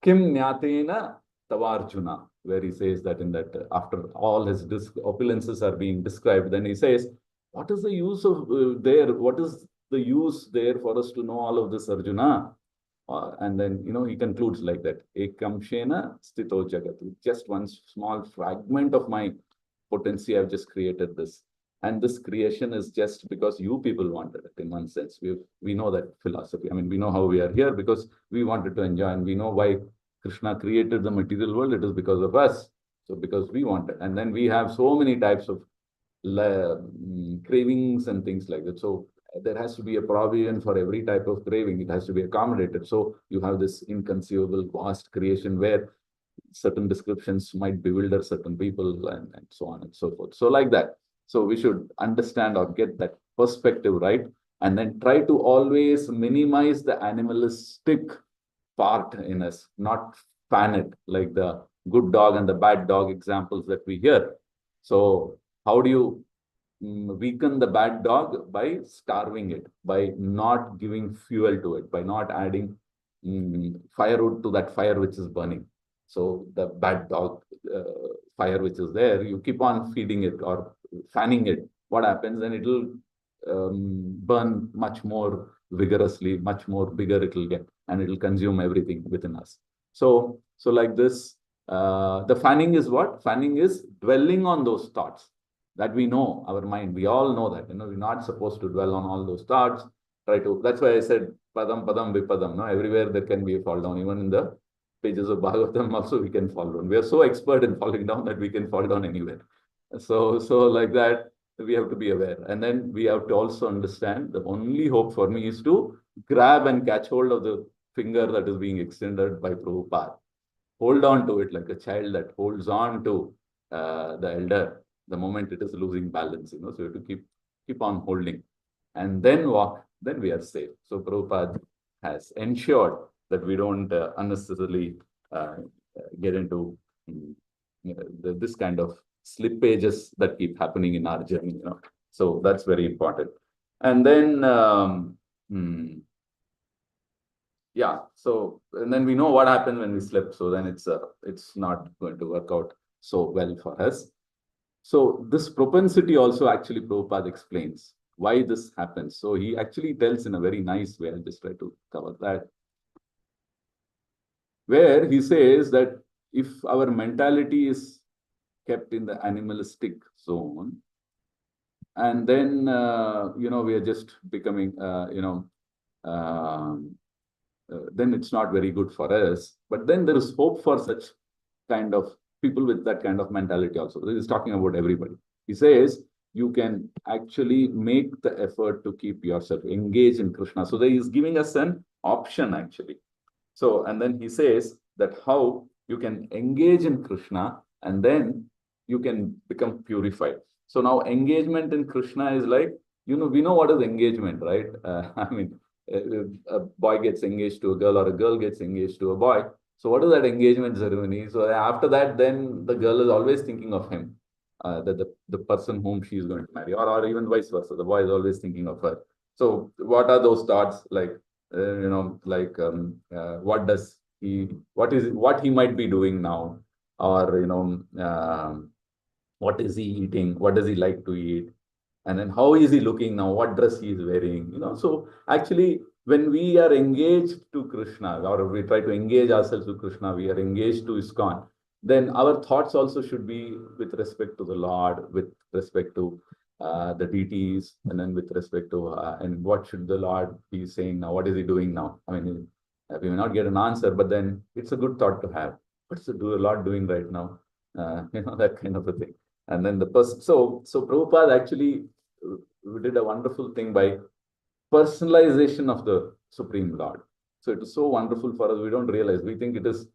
Kim Nyatena Tavarjuna, where he says that in that after all his opulences are being described, then he says, what is the use of there? What is the use there for us to know all of this, Arjuna? And then, he concludes like that. Ekam Shena Stito Jagatu. Just one small fragment of my potency, I've just created this. And this creation is just because you people wanted it, in one sense. We know that philosophy. I mean, we know how we are here because we wanted to enjoy, and we know why Krishna created the material world. It is because of us. So because we wanted. And then we have so many types of cravings and things like that. So there has to be a provision for every type of craving. It has to be accommodated. So you have this inconceivable vast creation where certain descriptions might bewilder certain people, and so on and so forth. So like that. So we should understand or get that perspective right, and then try to always minimize the animalistic part in us, not fan it like the good dog and the bad dog examples that we hear. So how do you weaken the bad dog? By starving it, by not giving fuel to it, by not adding firewood to that fire which is burning. So the bad dog fire which is there, you keep on feeding it or fanning it. What happens? Then it will burn much more vigorously, much more bigger it will get, and it will consume everything within us. So like this, the fanning is what? Fanning is dwelling on those thoughts that we know, our mind, we all know that, we're not supposed to dwell on all those thoughts. That's why I said, padam, padam, vipadam, no? Everywhere there can be a fall down, even in the pages of Bhagavatam also we can fall down. We are so expert in falling down that we can fall down anywhere. So like that, we have to be aware. And then we have to also understand the only hope for me is to grab and catch hold of the finger that is being extended by Prabhupada. Hold on to it like a child that holds on to the elder the moment it is losing balance, so you have to keep on holding and then walk, then we are safe. So Prabhupada has ensured that we don't unnecessarily get into this kind of slippages that keep happening in our journey, So that's very important. And then, yeah, so and then we know what happens when we slip. So then it's not going to work out so well for us. So this propensity also actually Prabhupada explains why this happens. So he actually tells in a very nice way. I'll just try to cover that. Where he says that if our mentality is kept in the animalistic zone, and then, we are just becoming, then it's not very good for us. But then there is hope for such kind of people with that kind of mentality also. This is talking about everybody. He says you can actually make the effort to keep yourself engaged in Krishna. So he is giving us an option actually. So, and then he says that how you can engage in Krishna and then you can become purified. So now engagement in Krishna is like, we know what is engagement, right? I mean, a boy gets engaged to a girl or a girl gets engaged to a boy. So what is that engagement ceremony? So after that, then the girl is always thinking of him, the person whom she is going to marry, or even vice versa. The boy is always thinking of her. So what are those thoughts like? What he might be doing now, or what is he eating? What does he like to eat? And then how is he looking now? What dress he is wearing? So actually, when we are engaged to Krishna, or we try to engage ourselves to Krishna, we are engaged to ISKCON, then our thoughts also should be with respect to the Lord, with respect to the deities, and then with respect to and what should the Lord be saying now? What is he doing now? I mean, we may not get an answer, but then it's a good thought to have. What's the Lord doing right now? That kind of a thing. And then the person, so Prabhupada actually did a wonderful thing by personalization of the Supreme Lord. So it is so wonderful for us. We don't realize. We think it is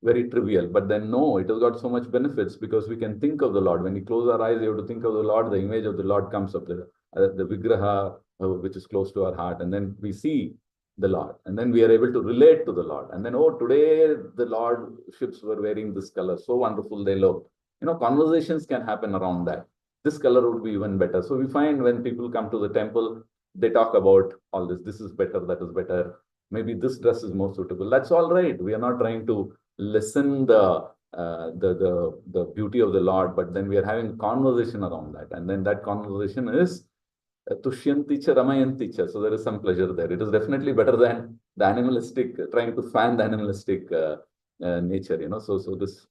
very trivial, but then no, it has got so much benefits because we can think of the Lord. When we close our eyes, you have to think of the Lord. The image of the Lord comes up, the Vigraha, which is close to our heart, and then we see the Lord. And then we are able to relate to the Lord. And then, oh, today the Lord ships were wearing this color. So wonderful they look. Conversations can happen around that. This color would be even better. So we find when people come to the temple, they talk about all this. This is better, that is better. Maybe this dress is more suitable. That's all right. We are not trying to lessen the beauty of the Lord, but then we are having a conversation around that. And then that conversation is Tushyanti cha Ramayanti cha. So there is some pleasure there. It is definitely better than the animalistic, trying to fan the animalistic nature, So this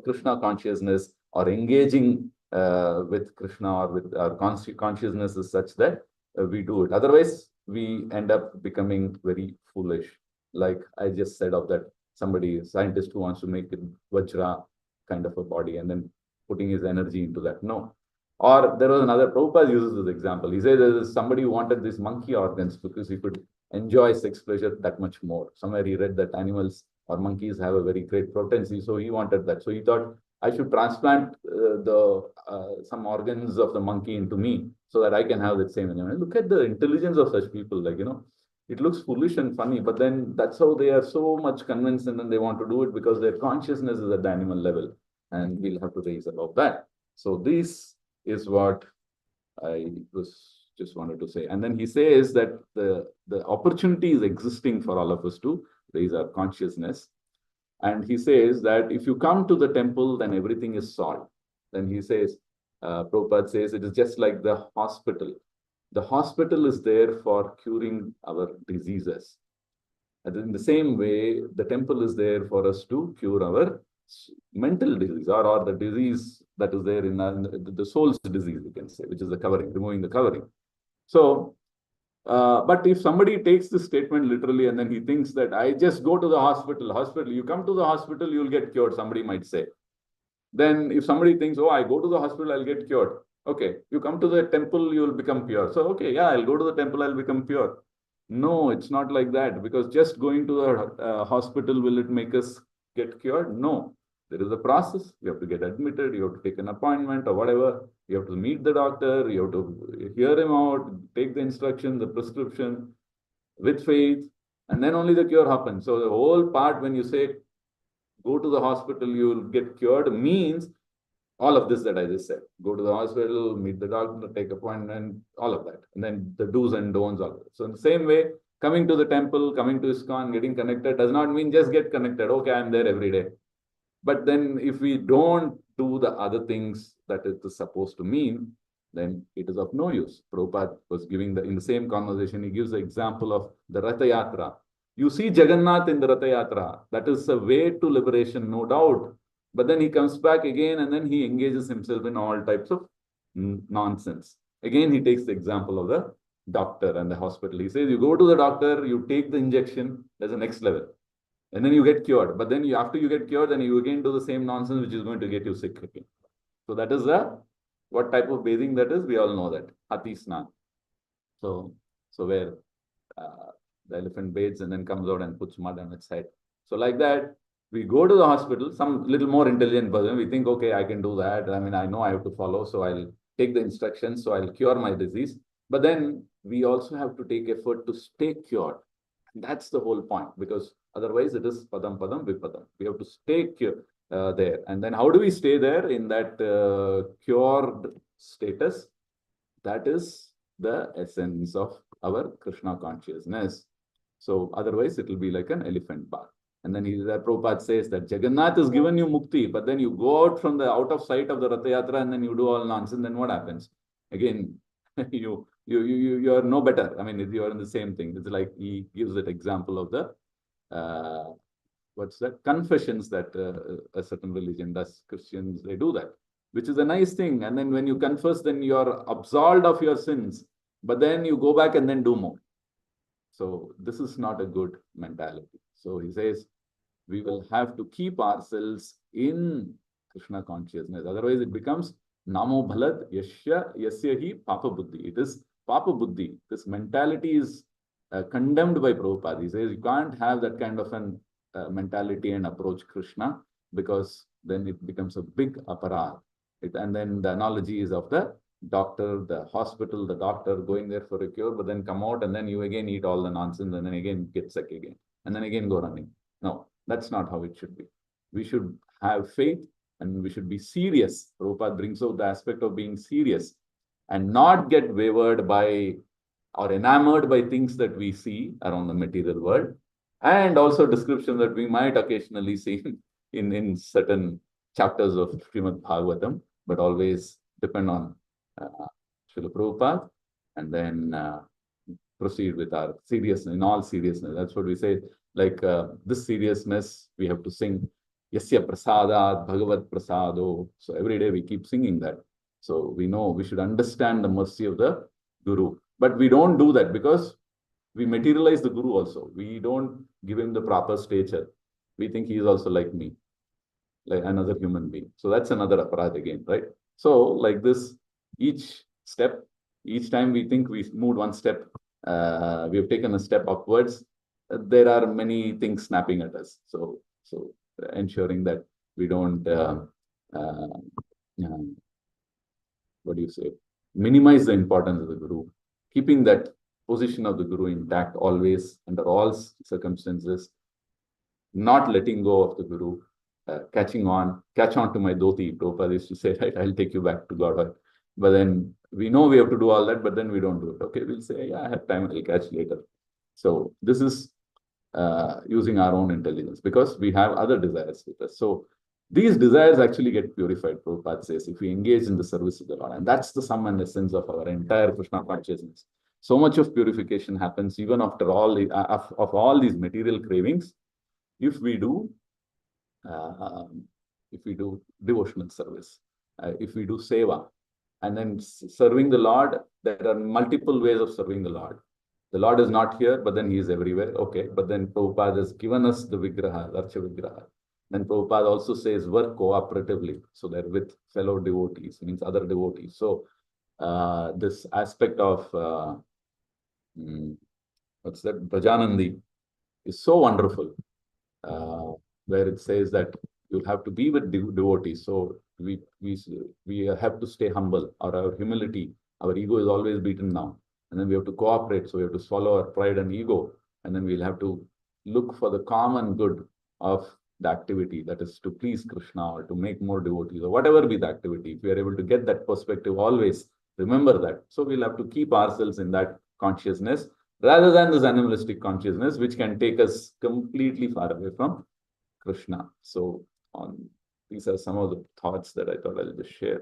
Krishna consciousness or engaging with Krishna or with our consciousness is such that we do it. Otherwise, we end up becoming very foolish. Like I just said of that somebody, scientist who wants to make it Vajra kind of a body and then putting his energy into that. No. Or there was another, Prabhupada uses this example. He says there is somebody who wanted these monkey organs because he could enjoy sex pleasure that much more. Somewhere he read that animals or monkeys have a very great potency, so he wanted that. So he thought, I should transplant some organs of the monkey into me so that I can have that same animal. Look at the intelligence of such people, it looks foolish and funny, but then that's how they are so much convinced and then they want to do it because their consciousness is at the animal level and we'll have to raise above that. So this is what I was just wanted to say. And then he says that the opportunity is existing for all of us to raise our consciousness. And he says that if you come to the temple, then everything is solved. Then he says, Prabhupada says, it is just like the hospital. The hospital is there for curing our diseases. And in the same way, the temple is there for us to cure our mental disease or the disease that is there in the soul's disease, we can say, which is the covering, removing the covering. So, but if somebody takes this statement literally and then he thinks that I just go to the hospital, you come to the hospital, you'll get cured, somebody might say. Then if somebody thinks, oh, I go to the hospital, I'll get cured. Okay, you come to the temple, you will become pure. So, okay, yeah, I'll go to the temple, I'll become pure. No, it's not like that, because just going to the hospital, will it make us get cured? No. There is a process. You have to get admitted, you have to take an appointment or whatever. You have to meet the doctor, you have to hear him out, take the instruction, the prescription with faith, and then only the cure happens. So the whole part when you say, go to the hospital, you will get cured, means all of this that I just said. Go to the hospital, meet the doctor, take appointment, all of that. And then the do's and don'ts, all of it. So in the same way, coming to the temple, coming to ISKCON, getting connected does not mean just get connected. Okay, I'm there every day. But then if we don't do the other things that it is supposed to mean, then it is of no use. Prabhupada was giving in the same conversation, he gives the example of the Ratha Yatra. You see Jagannath in the Ratha Yatra. That is a way to liberation, no doubt. But then he comes back again and then he engages himself in all types of nonsense. Again, he takes the example of the doctor and the hospital. He says, you go to the doctor, you take the injection, there's a next level. And then you get cured. But then after you get cured, then you again do the same nonsense, which is going to get you sick again. So that is what type of bathing that is. We all know that. Hati Snan. So where the elephant bathes and then comes out and puts mud on its head. So like that, we go to the hospital, some little more intelligent person, we think, okay, I can do that. I mean, I know I have to follow, so I'll take the instructions, so I'll cure my disease. But then we also have to take effort to stay cured. And that's the whole point, because otherwise it is padam padam vipadam. We have to stay there. And then how do we stay there in that cured status? That is the essence of our Krishna consciousness. So otherwise it will be like an elephant bath. And then Prabhupada says that Jagannath has given you mukti, but then you go out of sight of the Ratha Yatra and then you do all nonsense, then what happens? Again, you are no better. I mean, you are in the same thing. It's like he gives that example of the what's that? Confessions that a certain religion does. Christians, they do that, which is a nice thing. And then when you confess, then you are absolved of your sins, but then you go back and then do more. So this is not a good mentality. So he says, we will have to keep ourselves in Krishna consciousness. Otherwise, it becomes Namo Bhalad Yasya Hi Papa Buddhi. It is Papa Buddhi. This mentality is condemned by Prabhupada. He says you can't have that kind of an mentality and approach Krishna, because then it becomes a big aparad. And then the analogy is of the doctor, the hospital, the doctor going there for a cure, but then come out and then you again eat all the nonsense and then again get sick again and then again go running. No, that's not how it should be. We should have faith and we should be serious. Prabhupada brings out the aspect of being serious and not get wavered by or enamored by things that we see around the material world, and also description that we might occasionally see in certain chapters of Srimad Bhagavatam, but always depend on Srila Prabhupada and then proceed with our seriousness, in all seriousness. That's what we say, like this seriousness, we have to sing Yasya Prasadat Bhagavat Prasado. So every day we keep singing that. So we know we should understand the mercy of the Guru. But we don't do that because we materialize the Guru also. We don't give him the proper stature. We think he is also like me, like another human being. So that's another aparat again, right? So like this, each step, each time we think we moved one step, we have taken a step upwards, there are many things snapping at us. So ensuring that we don't, what do you say, minimize the importance of the Guru, keeping that position of the Guru intact always under all circumstances, not letting go of the Guru, catch on to my dhoti. Prabhupada used to say, right, I'll take you back to Godhead. But then we know we have to do all that, but then we don't do it. Okay, we'll say, yeah, I have time, I'll catch later. So this is using our own intelligence because we have other desires with us. So these desires actually get purified, Prabhupada says, if we engage in the service of the Lord. And that's the sum and essence of our entire Krishna consciousness. So much of purification happens even after all of all these material cravings, if we do devotional service, if we do seva, and then serving the Lord, there are multiple ways of serving the Lord. The Lord is not here, but then he is everywhere. Okay, but then Prabhupada has given us the Vigraha, Archa Vigraha. Then Prabhupada also says work cooperatively. So they're with fellow devotees, means other devotees. So this aspect of what's that? Bhajanandi is so wonderful, where it says that you have to be with devotees. So we have to stay humble, or our humility, our ego is always beaten down. And then we have to cooperate. So we have to swallow our pride and ego. And then we'll have to look for the common good of the activity, that is to please Krishna or to make more devotees or whatever be the activity. If we are able to get that perspective, always remember that. So we'll have to keep ourselves in that consciousness rather than this animalistic consciousness, which can take us completely far away from Krishna. So these are some of the thoughts that I thought I'll just share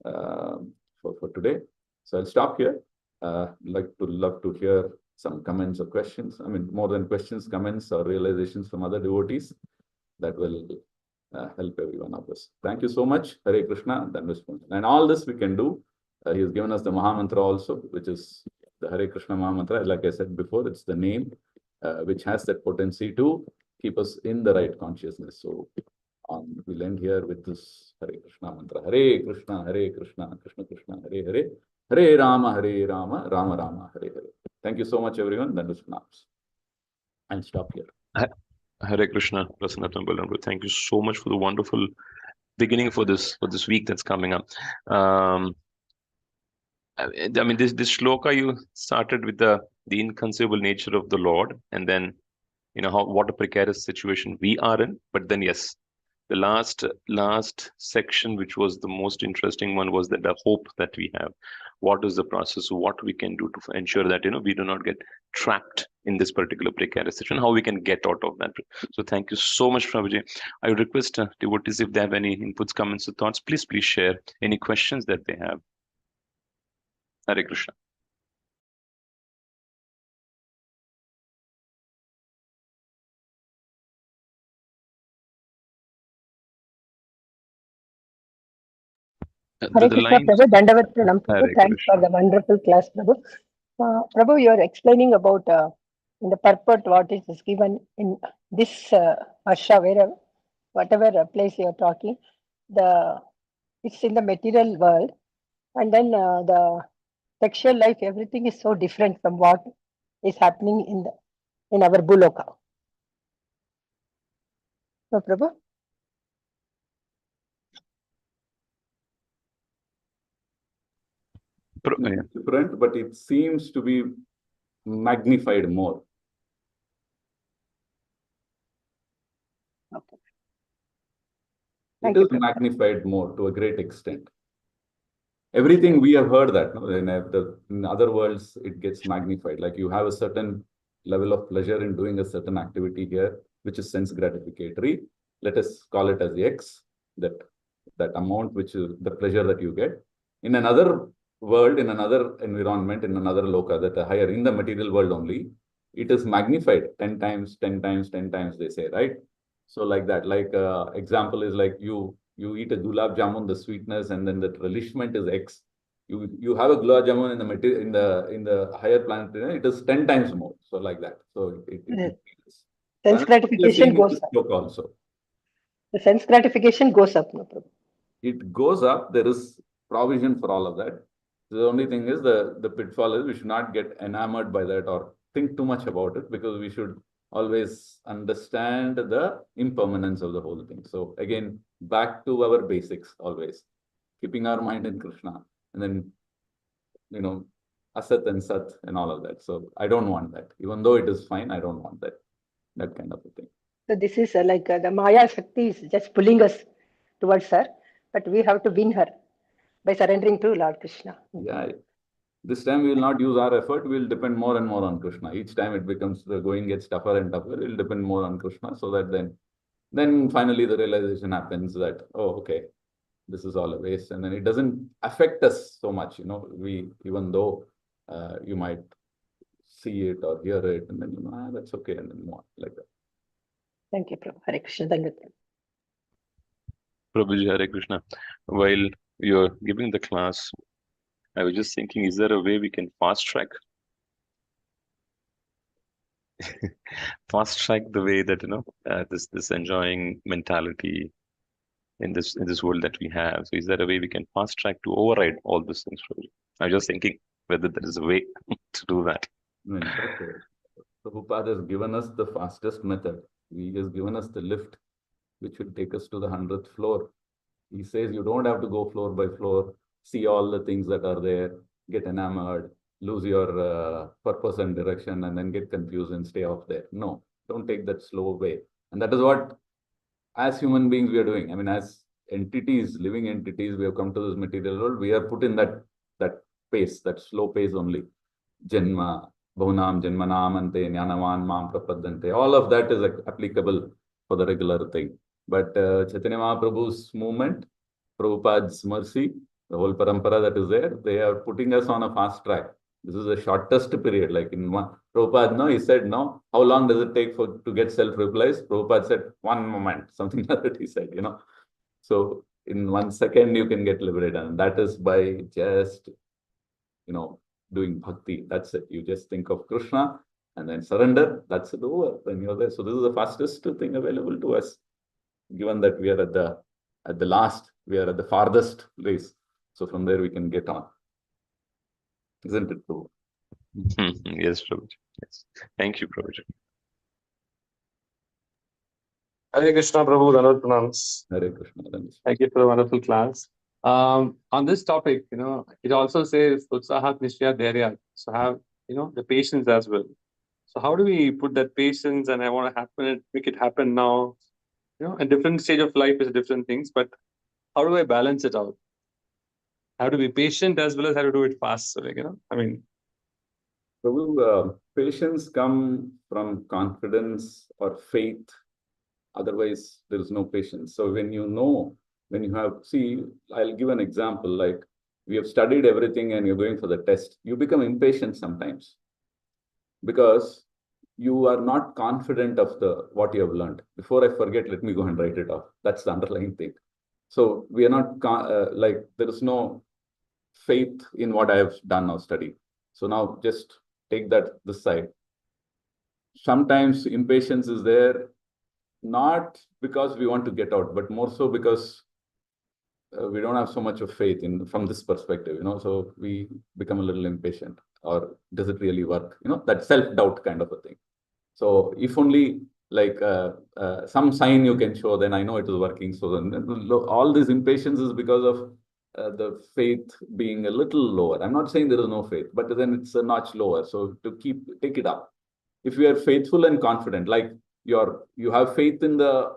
for today. So I'll stop here. Love to hear some comments or questions. I mean, more than questions, comments or realizations from other devotees. That will help every one of us. Thank you so much. Hare Krishna. And all this we can do. He has given us the Mahamantra also, which is the Hare Krishna Mahamantra. Like I said before, it's the name which has that potency to keep us in the right consciousness. So we'll end here with this Hare Krishna mantra. Hare Krishna, Krishna Krishna, Hare Hare, Hare Rama, Rama Rama, Hare Hare. Thank you so much, everyone. That was Pranams. I'll stop here. Hare Krishna, Prasannatma, Balaram. Thank you so much for the wonderful beginning for this week that's coming up. I mean, this shloka you started with the inconceivable nature of the Lord, and then what a precarious situation we are in. But then yes, the last section, which was the most interesting one, was that the hope that we have. What is the process? What we can do to ensure that we do not get trapped in this particular precarious situation, how we can get out of that. So thank you so much, Prabhuji. I would request devotees, if they have any inputs, comments, or thoughts, please share any questions that they have. Hare Krishna. Hare Krishna, Prabhu. Dandavat Pranam, Prabhu. Hare Thanks Krishna. for the wonderful class, Prabhu. Prabhu, you are explaining about in the purport what is given in this Asha, whatever place you are talking, it's in the material world, and then the sexual life, everything is so different from what is happening in our Buloka. So, Prabhu? different, but it seems to be magnified more. Okay. It is magnified more to a great extent. Everything we have heard that, no? In other worlds, it gets magnified. Like you have a certain level of pleasure in doing a certain activity here, which is sense gratificatory. Let us call it as X, that amount, which is the pleasure that you get. In another world, in another environment, in another loka, that are higher, in the material world only, it is magnified 10 times, 10 times, 10 times, they say, right? So like that, like example is like you eat a gulab jamun, the sweetness, and then the relishment is X. You have a gulab jamun in the material in the higher planet, it is 10 times more. So like that. So sense gratification goes up. Also. The sense gratification goes up, no problem. It goes up. There is provision for all of that. The only thing is the pitfall is we should not get enamored by that or think too much about it, because we should always understand the impermanence of the whole thing. So again, back to our basics, always keeping our mind in Krishna, and then, Asat and Sat and all of that. So I don't want that. Even though it is fine, I don't want that kind of a thing. So this is like the Maya Shakti is just pulling us towards her, but we have to win her by surrendering to Lord Krishna. Yeah. This time we will not use our effort. We will depend more and more on Krishna. Each time it becomes, the going gets tougher and tougher. We will depend more on Krishna, so that then finally the realization happens that, oh, okay, this is all a waste. And then it doesn't affect us so much. Even though you might see it or hear it, and then, that's okay. And then more like that. Thank you, Prabhu. Hare Krishna. Thank you. Prabhuji, Hare Krishna. While you're giving the class, I was just thinking, is there a way we can fast track the way that this enjoying mentality in this world that we have? So is there a way we can fast track to override all these things? I was just thinking whether there is a way to do that. Prabhupada has given us the fastest method. He has given us the lift, which will take us to the 100th floor. He says you don't have to go floor by floor, see all the things that are there, get enamored, lose your purpose and direction, and then get confused and stay off there. No, don't take that slow way. And that is what, as human beings, we are doing. I mean, as entities, living entities, we have come to this material world. We are put in that pace, that slow pace only. Janma, Bhunam, Janmanam, Ante, Jnanavan, Mam, Prapadante. All of that is applicable for the regular thing. But Chaitanya Mahaprabhu's movement, Prabhupada's mercy, the whole parampara that is there, they are putting us on a fast track. This is the shortest period. Like in one, Prabhupada, no, he said, no, how long does it take to get self-realized? Prabhupada said, 1 moment, something like that he said, So in 1 second, you can get liberated. And that is by just, doing bhakti. That's it. You just think of Krishna and then surrender. That's it over. Then you're there. So this is the fastest thing available to us, given that we are at the last, we are at the farthest place. So from there we can get on. Isn't it true? Yes, Prabhuji. Yes. Thank you, Prabhuji. Hare Krishna, Prabhu. Dhanavad pranams. Hare Krishna. Thank you for the wonderful class. On this topic, it also says utsahat nishya dhairya. So have the patience as well. So how do we put that patience and I want to make it happen now? A different stage of life is different things, but how do I balance it out? How to be patient as well as how to do it fast. So Prabhu, patience come from confidence or faith. Otherwise, there is no patience. So when you have, I'll give an example. Like we have studied everything and you're going for the test. You become impatient sometimes because you are not confident of what you have learned. Before I forget, let me go and write it off. That's the underlying thing. So we are not there is no faith in what I have done or studied. So now just take this side. Sometimes impatience is there, not because we want to get out, but more so because we don't have so much of faith from this perspective, so we become a little impatient. Or does it really work? That self-doubt kind of a thing. So if only some sign you can show, then I know it is working. So then all this impatience is because of the faith being a little lower. I'm not saying there is no faith, but then it's a notch lower. So to take it up. If you are faithful and confident, like you have faith in the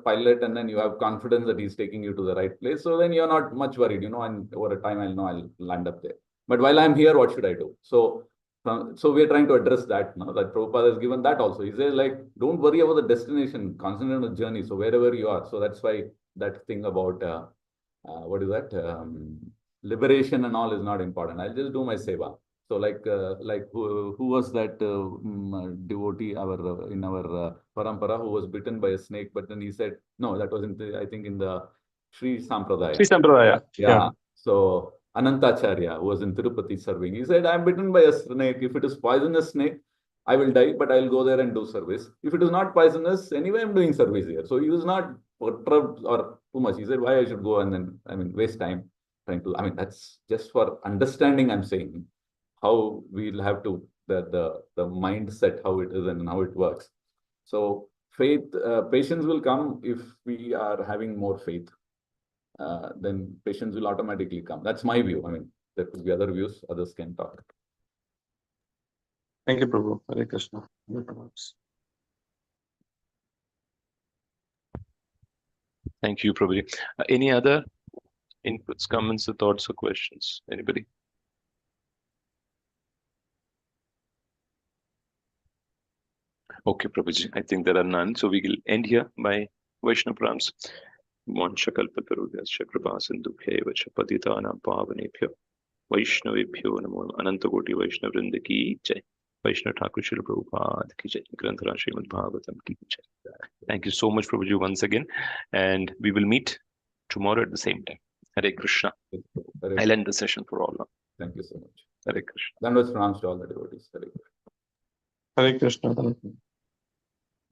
pilot, and then you have confidence that he's taking you to the right place. So then you're not much worried, and over a time I'll land up there. But while I'm here, what should I do? So we're trying to address that now, that Prabhupada has given that also. He says, like, don't worry about the destination, concentrate on the journey. So wherever you are. So that's why that thing about, what is that? Liberation and all is not important. I'll just do my seva. So like who was that devotee in our parampara who was bitten by a snake, but then he said, no, that was I think in the Sri Sampradaya. Sri Sampradaya. Yeah. So Anantacharya, who was in Tirupati serving, he said, I'm bitten by a snake. If it is poisonous snake, I will die, but I'll go there and do service. If it is not poisonous, anyway, I'm doing service here. So he was not perturbed or too much. He said, why I should go and then, waste time trying to, that's just for understanding, I'm saying, how we'll have to, the mindset, how it is and how it works. So faith, patience will come if we are having more faith. Then patience will automatically come. That's my view. There could be other views, others can talk. Thank you, Prabhu. Hare Krishna. Thank you, Prabhuji. Any other inputs, comments, or thoughts, or questions? Anybody? Okay, Prabhuji. I think there are none. So we will end here by Vaishnava Prams. Vanchakalpatarubhyascha kripasindubhyeva cha patitanam pavanebhyo Vaishnavebhyo namo Anantagoti Vaishnavrinda ki jai. Vaishnav Thakur Srila Prabhupada ki jai. Granthara Srimad Bhagavatam ki jai. Thank you so much, Prabhuji, once again. And we will meet tomorrow at the same time. Hare Krishna. I'll end the session for all now. Thank you so much. Hare Krishna. Then was pronounced to all the devotees. Hare Krishna. Hare Krishna.